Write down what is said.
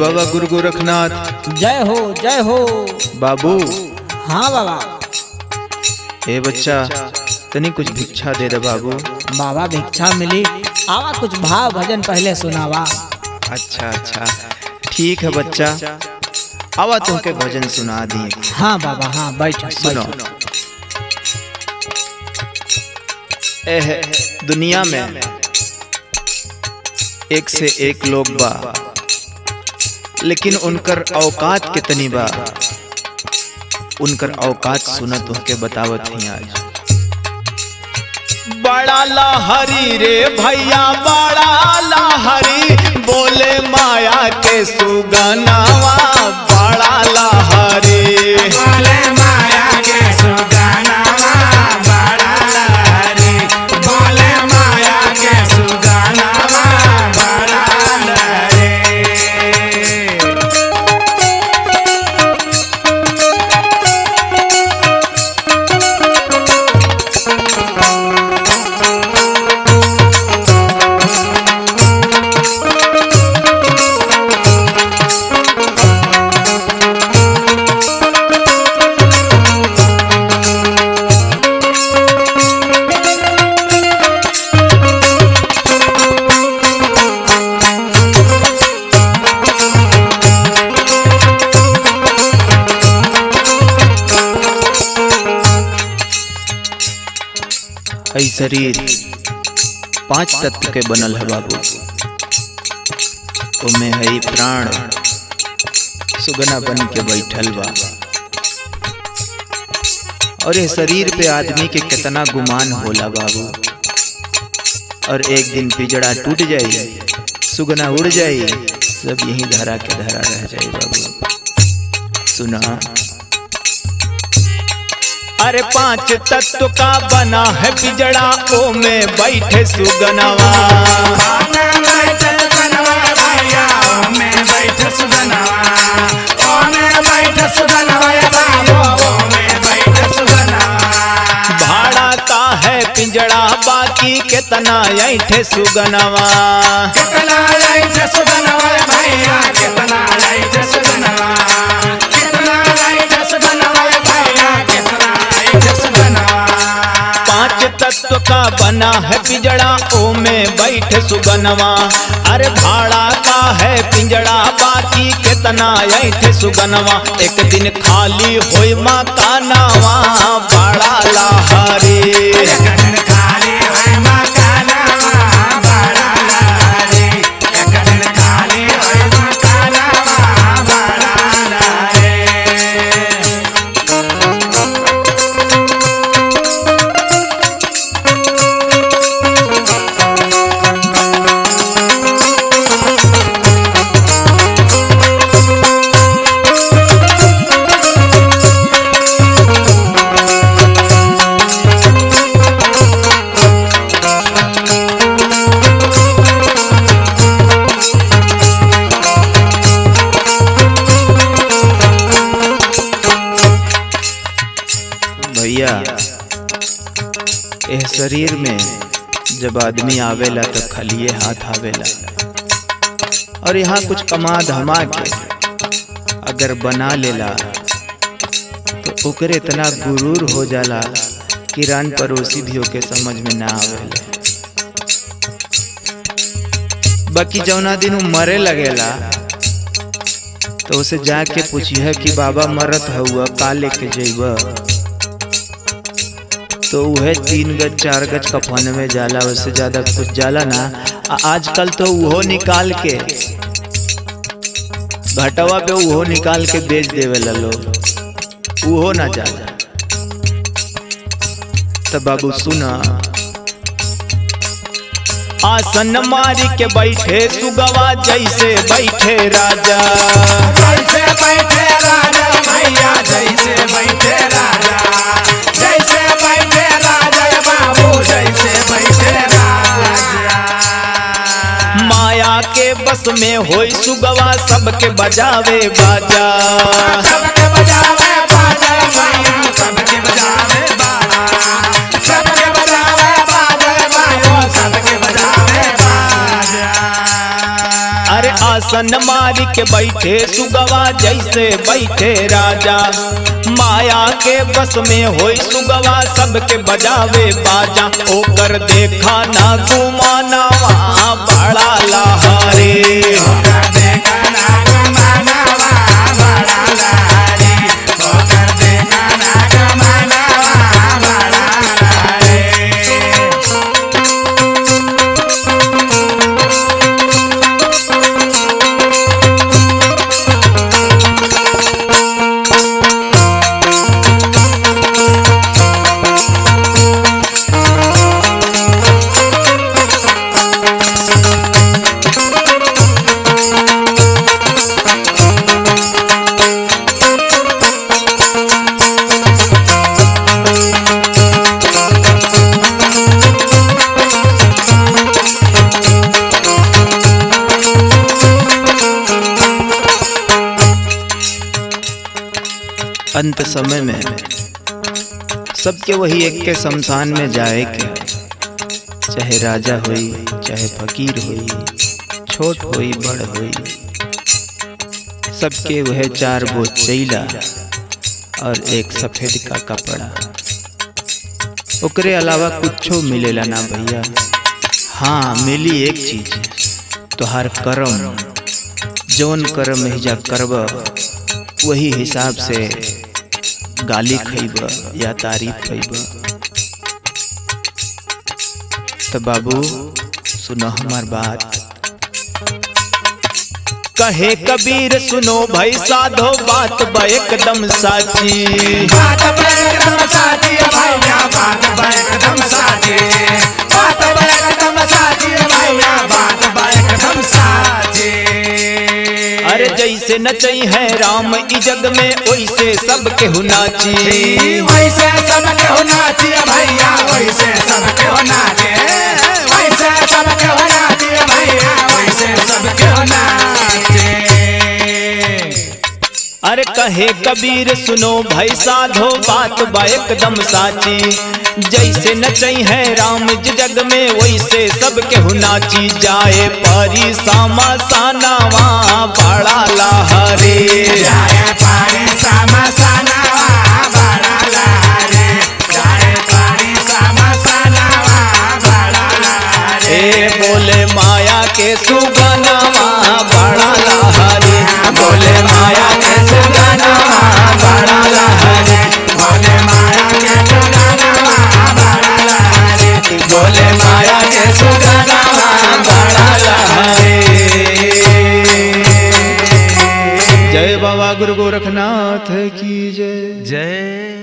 बाबा गुरु गोरखनाथ। जय हो जय हो। बाबू। हाँ बाबा। ए बच्चा तनी कुछ भिक्षा दे दे बाबू। बाबा भिक्षा मिली, आवा कुछ भाव भजन पहले सुनावा। अच्छा अच्छा ठीक है बच्चा, आवा तुमके भजन सुना दिए। हाँ बाबा हाँ बैठ सुनो। एह दुनिया में एक से एक लोग बा, लेकिन उनकर औकात कितनी बा, उनकर औकात सुनत उनके बतावत ही आज। बड़ा लहरी रे भैया बड़ा लहरी, बोले माया के सुगनावा बड़ा लहरी, बोले माया के सुगनावा बड़ा लहरी, बोले माया के सुगनावा बड़ा लहरी। ई शरीर 5 तत्व के बनल है बाबू। उमे है प्राण सुगना बन के बैठल बा, और ये शरीर पे आदमी के कितना गुमान होला बाबू। और एक दिन पिजड़ा टूट जाए, सुगना उड़ जाए, सब यही धरा के धरा रह जाए बाबू। सुना। अरे 5 तत्व का बना है पिजड़ा, ओ में बैठे सुगनवा, बैठे सुगनवा भैया, ओ में बैठे सुगनवा, ओ में बैठे सुगनवा बाबू, ओ में बैठे सुगनवा। भाड़ा का है पिंजड़ा बाकी कितना ऐठे सुगनवा, कितना ऐठे सुगनवा भैया, कितना ऐठे सुगनवा, कितना ऐठे सुगनवा भैया, कितना ऐठे सुगनवा। 5 तत्व का बना है पिंजड़ा, ओ में बैठे सुगनवा। अरे भाड़ा का है पिंजड़ा बाकी कितना ऐठे सुगनवा। एक दिन खाली होई मकानवा बड़ा लहरी, एक दिन खाली होई मकानवा बड़ा लहरी, एक दिन खाली होई मकानवा बड़ा लहरी। भैया यह शरीर में जब आदमी आवेला तो खालिए हाथ आवेला, और यहाँ कुछ कमा धमा के अगर बना लेला तो ओकरे इतना गुरूर हो जाला कि रान पड़ोसी भी ओके समझ में ना आवेला। बाकी जौना दिन मरे लगेला तो उसे जाके पूछिए कि बाबा मरत हुआ का लेके जइबा, तो वह 3 गज 4 गज कफन में जाला, उससे ज्यादा कुछ जाला ना। आजकल तो वो निकाल के घटवा पे वो निकाल के बेच देवे लोग, वो ना जाला। तो बाबू सुना। आसन मारी के बैठे सुगवा जैसे बैठे राजा, जैसे बैठे राजा भैया, जैसे बैठे राजा, जैसे बैठे राजा बाबू, जैसे बैठे राजा। माया के बस में होई सुगवा सबके बजावे बाजा, सबके बजावे बाजा भैया, सबके बजावे बाजा, सबके बजावे बाजा भाइयों, सबके बजावे बाजा। आसन मारी के बैठे सुगवा जैसे बैठे राजा। माया के बस में होई सुगवा सबके बजावे बाजा। ओकर देखा ना गुमाना वहाँ बड़ा लहरे। ओकर देखा ना गुमाना वहाँ बड़ा लहरे। ओकर देखा ना गुमाना वहाँ बड़ा लहरे। अंत समय में सबके वही एक के शमशान में जाए के, चाहे राजा होई चाहे फकीर होई, छोट होई बड़ होई, सबके वह 4 बोझ चैला और एक सफेद का कपड़ा। ओकरे अलावा कुछो मिलेला ना भैया। हाँ मिली एक चीज, तोहार कर्म, जौन कर्म हिजा करब वही हिसाब से गाली खइब या तारीफ खइब। तो बाबू सुनो हमार बात। कहे कबीर सुनो भाई साधो बात बा एकदम साची। बात बा एकदम साची भैया, बात बा एकदम साची। बात बा एकदम साची भैया, बात बा एकदम साची। अरे जैसे नचई है राम ई जग में वैसे सबके हो नाची। वैसे सबके हो नाची भैया, वैसे सबके हो नाचे। वैसे सबके हो नाची भैया, वैसे सबके हो नाचे। अरे कहे कबीर सुनो भाई साधो बात बा एकदम साची। जैसे नचई है राम जी जग में वैसे सबके हो नाची। जाए पारी सामा साना वहाँ बड़ा लहरे। जाए पारी सामा साना वहाँ बड़ा लहरे। जाए पारी सामा साना वहाँ बड़ा लहरे। ए बोले माया के सुगना वहाँ बड़ा लहरे। बोले माया के सुगना वहाँ बड़ा लहरे। बोले माया के सुगना वहाँ बड़ा लहरे। बोले माया के सुगना वहाँ बड़ा लहरे। जय बाबा गुरु गोरखनाथ की जय।